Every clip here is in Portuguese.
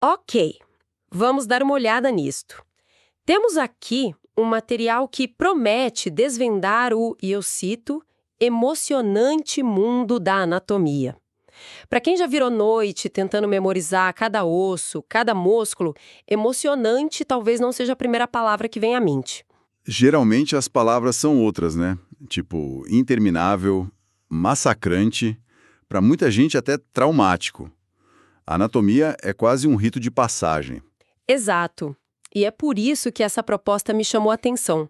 Ok, vamos dar uma olhada nisto. Temos aqui um material que promete desvendar o, e eu cito, emocionante mundo da anatomia. Para quem já virou noite tentando memorizar cada osso, cada músculo, emocionante talvez não seja a primeira palavra que vem à mente. Geralmente as palavras são outras, né? Tipo, interminável, massacrante, para muita gente até traumático. A anatomia é quase um rito de passagem. Exato. E é por isso que essa proposta me chamou a atenção.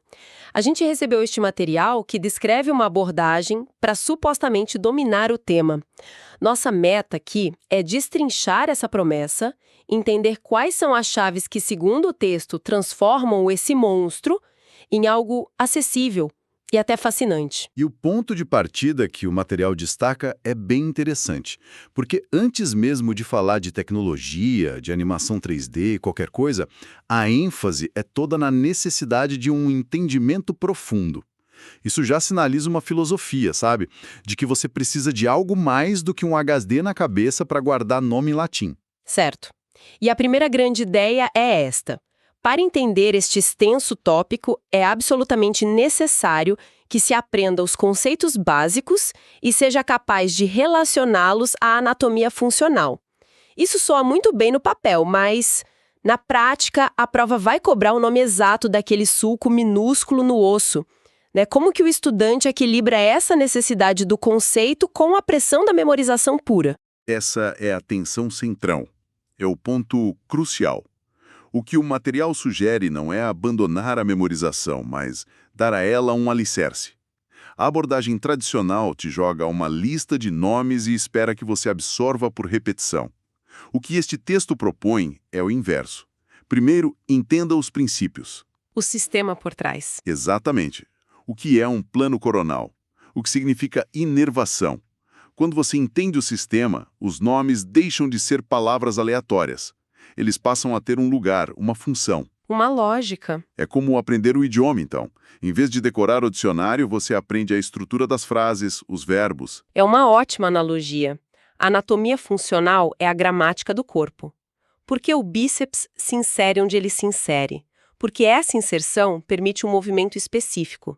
A gente recebeu este material que descreve uma abordagem para supostamente dominar o tema. Nossa meta aqui é destrinchar essa promessa, entender quais são as chaves que, segundo o texto, transformam esse monstro em algo acessível e até fascinante. E o ponto de partida que o material destaca é bem interessante, porque antes mesmo de falar de tecnologia, de animação 3D, qualquer coisa, a ênfase é toda na necessidade de um entendimento profundo. Isso já sinaliza uma filosofia, sabe? De que você precisa de algo mais do que um HD na cabeça para guardar nome em latim. Certo. E a primeira grande ideia é esta. Para entender este extenso tópico, é absolutamente necessário que se aprenda os conceitos básicos e seja capaz de relacioná-los à anatomia funcional. Isso soa muito bem no papel, mas, na prática, a prova vai cobrar o nome exato daquele sulco minúsculo no osso. Como que o estudante equilibra essa necessidade do conceito com a pressão da memorização pura? Essa é a tensão central. É o ponto crucial. O que o material sugere não é abandonar a memorização, mas dar a ela um alicerce. A abordagem tradicional te joga uma lista de nomes e espera que você absorva por repetição. O que este texto propõe é o inverso. Primeiro, entenda os princípios. O sistema por trás. Exatamente. O que é um plano coronal? O que significa inervação? Quando você entende o sistema, os nomes deixam de ser palavras aleatórias. Eles passam a ter um lugar, uma função. Uma lógica. É como aprender o idioma, então. Em vez de decorar o dicionário, você aprende a estrutura das frases, os verbos. É uma ótima analogia. A anatomia funcional é a gramática do corpo. Porque o bíceps se insere onde ele se insere. Porque essa inserção permite um movimento específico.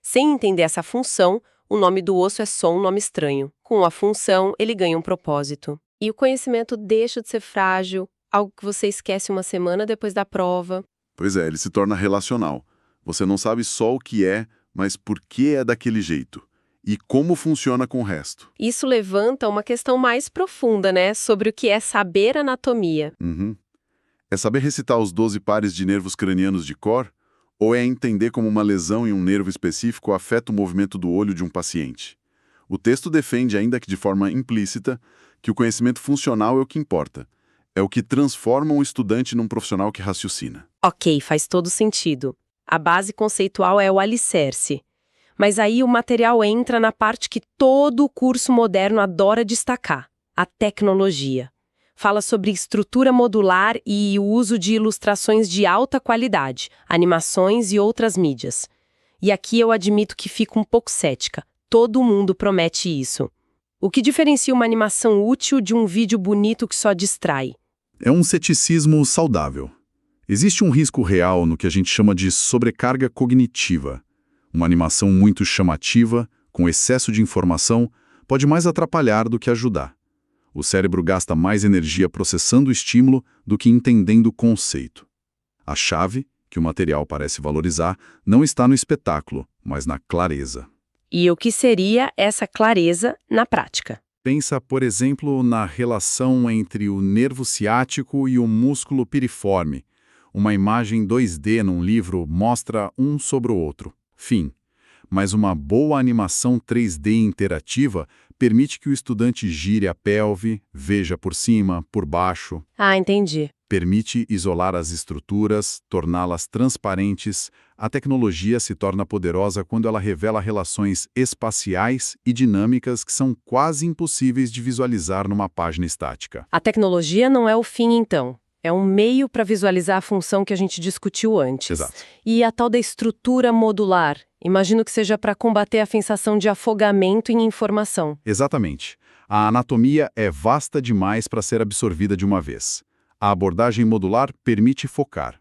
Sem entender essa função, o nome do osso é só um nome estranho. Com a função, ele ganha um propósito. E o conhecimento deixa de ser frágil, algo que você esquece uma semana depois da prova. Pois é, ele se torna relacional. Você não sabe só o que é, mas por que é daquele jeito. E como funciona com o resto. Isso levanta uma questão mais profunda, sobre o que é saber anatomia. É saber recitar os 12 pares de nervos cranianos de cor? Ou é entender como uma lesão em um nervo específico afeta o movimento do olho de um paciente? O texto defende, ainda que de forma implícita, que o conhecimento funcional é o que importa. É o que transforma um estudante num profissional que raciocina. Ok, faz todo sentido. A base conceitual é o alicerce. Mas aí o material entra na parte que todo o curso moderno adora destacar, a tecnologia. Fala sobre estrutura modular e o uso de ilustrações de alta qualidade, animações e outras mídias. E aqui eu admito que fico um pouco cética. Todo mundo promete isso. O que diferencia uma animação útil de um vídeo bonito que só distrai? É um ceticismo saudável. Existe um risco real no que a gente chama de sobrecarga cognitiva. Uma animação muito chamativa, com excesso de informação, pode mais atrapalhar do que ajudar. O cérebro gasta mais energia processando o estímulo do que entendendo o conceito. A chave, que o material parece valorizar, não está no espetáculo, mas na clareza. E o que seria essa clareza na prática? Pensa, por exemplo, na relação entre o nervo ciático e o músculo piriforme. Uma imagem 2D num livro mostra um sobre o outro. Fim. Mas uma boa animação 3D interativa permite que o estudante gire a pelve, veja por cima, por baixo. Ah, entendi. Permite isolar as estruturas, torná-las transparentes. A tecnologia se torna poderosa quando ela revela relações espaciais e dinâmicas que são quase impossíveis de visualizar numa página estática. A tecnologia não é o fim, então. É um meio para visualizar a função que a gente discutiu antes. Exato. E a tal da estrutura modular? Imagino que seja para combater a sensação de afogamento em informação. Exatamente. A anatomia é vasta demais para ser absorvida de uma vez. A abordagem modular permite focar.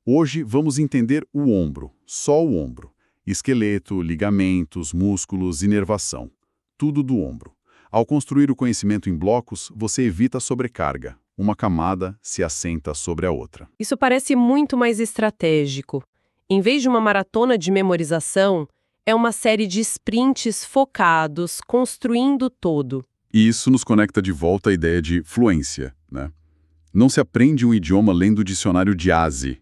Hoje vamos entender o ombro, só o ombro. Esqueleto, ligamentos, músculos, inervação. Tudo do ombro. Ao construir o conhecimento em blocos, você evita a sobrecarga. Uma camada se assenta sobre a outra. Isso parece muito mais estratégico. Em vez de uma maratona de memorização, é uma série de sprints focados, construindo todo. E isso nos conecta de volta à ideia de fluência, né? Não se aprende um idioma lendo o dicionário de Azi.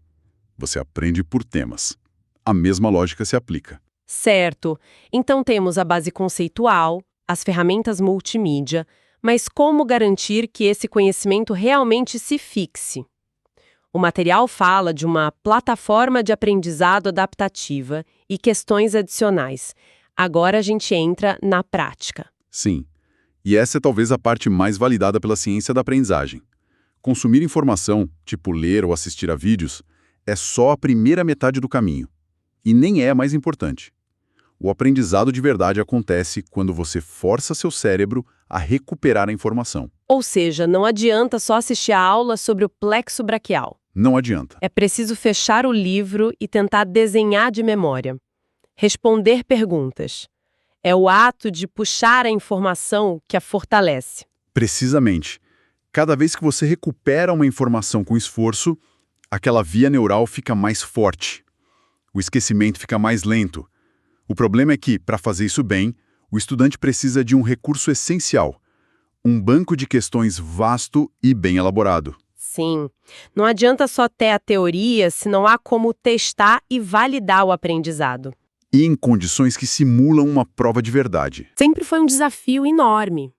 Você aprende por temas. A mesma lógica se aplica. Certo. Então temos a base conceitual, as ferramentas multimídia, mas como garantir que esse conhecimento realmente se fixe? O material fala de uma plataforma de aprendizado adaptativa e questões adicionais. Agora a gente entra na prática. Sim. E essa é talvez a parte mais validada pela ciência da aprendizagem. Consumir informação, tipo ler ou assistir a vídeos, é só a primeira metade do caminho. E nem é a mais importante. O aprendizado de verdade acontece quando você força seu cérebro a recuperar a informação. Ou seja, não adianta só assistir a aula sobre o plexo braquial. Não adianta. É preciso fechar o livro e tentar desenhar de memória. Responder perguntas. É o ato de puxar a informação que a fortalece. Precisamente. Cada vez que você recupera uma informação com esforço, aquela via neural fica mais forte. O esquecimento fica mais lento. O problema é que, para fazer isso bem, o estudante precisa de um recurso essencial, um banco de questões vasto e bem elaborado. Sim. Não adianta só ter a teoria se não há como testar e validar o aprendizado. E em condições que simulam uma prova de verdade. Sempre foi um desafio enorme.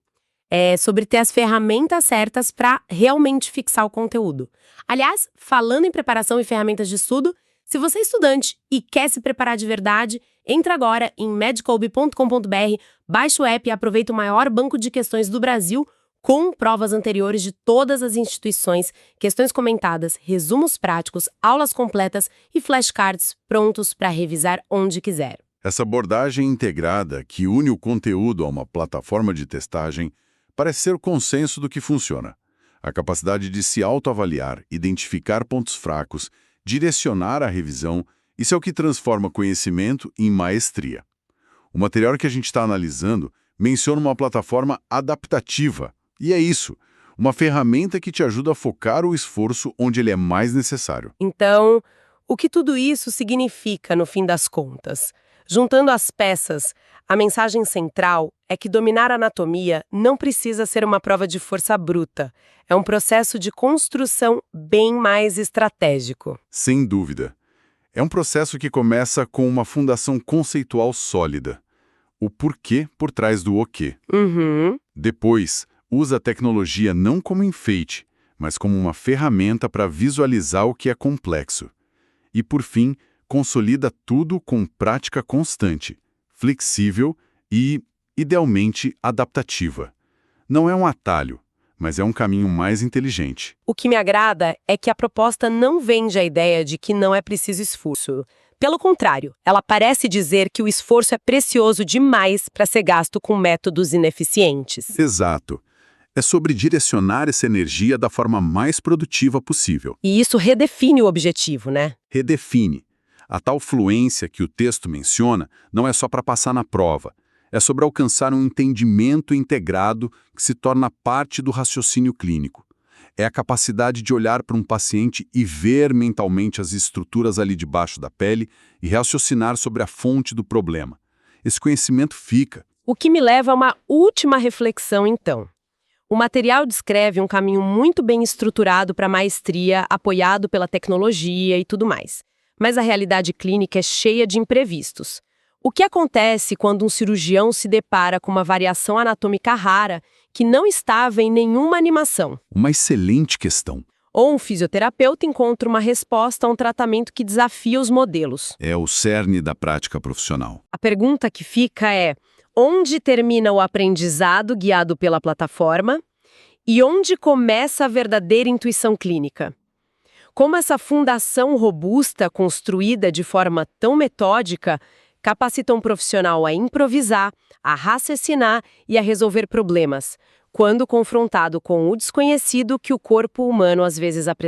É sobre ter as ferramentas certas para realmente fixar o conteúdo. Aliás, falando em preparação e ferramentas de estudo, se você é estudante e quer se preparar de verdade, entra agora em medcolb.com.br, baixa o app e aproveita o maior banco de questões do Brasil com provas anteriores de todas as instituições, questões comentadas, resumos práticos, aulas completas e flashcards prontos para revisar onde quiser. Essa abordagem integrada, que une o conteúdo a uma plataforma de testagem, parece ser o consenso do que funciona. A capacidade de se autoavaliar, identificar pontos fracos, direcionar a revisão, isso é o que transforma conhecimento em maestria. O material que a gente está analisando menciona uma plataforma adaptativa. E é isso, uma ferramenta que te ajuda a focar o esforço onde ele é mais necessário. Então, o que tudo isso significa no fim das contas? Juntando as peças, a mensagem central é que dominar a anatomia não precisa ser uma prova de força bruta. É um processo de construção bem mais estratégico. Sem dúvida. É um processo que começa com uma fundação conceitual sólida. O porquê por trás do o quê. Depois, usa a tecnologia não como enfeite, mas como uma ferramenta para visualizar o que é complexo. E, por fim, consolida tudo com prática constante, flexível e, idealmente, adaptativa. Não é um atalho, mas é um caminho mais inteligente. O que me agrada é que a proposta não vende a ideia de que não é preciso esforço. Pelo contrário, ela parece dizer que o esforço é precioso demais para ser gasto com métodos ineficientes. Exato. É sobre direcionar essa energia da forma mais produtiva possível. E isso redefine o objetivo, né? Redefine. A tal fluência que o texto menciona não é só para passar na prova. É sobre alcançar um entendimento integrado que se torna parte do raciocínio clínico. É a capacidade de olhar para um paciente e ver mentalmente as estruturas ali debaixo da pele e raciocinar sobre a fonte do problema. Esse conhecimento fica. O que me leva a uma última reflexão, então. O material descreve um caminho muito bem estruturado para a maestria, apoiado pela tecnologia e tudo mais. Mas a realidade clínica é cheia de imprevistos. O que acontece quando um cirurgião se depara com uma variação anatômica rara que não estava em nenhuma animação? Uma excelente questão. Ou um fisioterapeuta encontra uma resposta a um tratamento que desafia os modelos? É o cerne da prática profissional. A pergunta que fica é: onde termina o aprendizado guiado pela plataforma e onde começa a verdadeira intuição clínica? Como essa fundação robusta, construída de forma tão metódica, capacita um profissional a improvisar, a raciocinar e a resolver problemas, quando confrontado com o desconhecido que o corpo humano às vezes apresenta.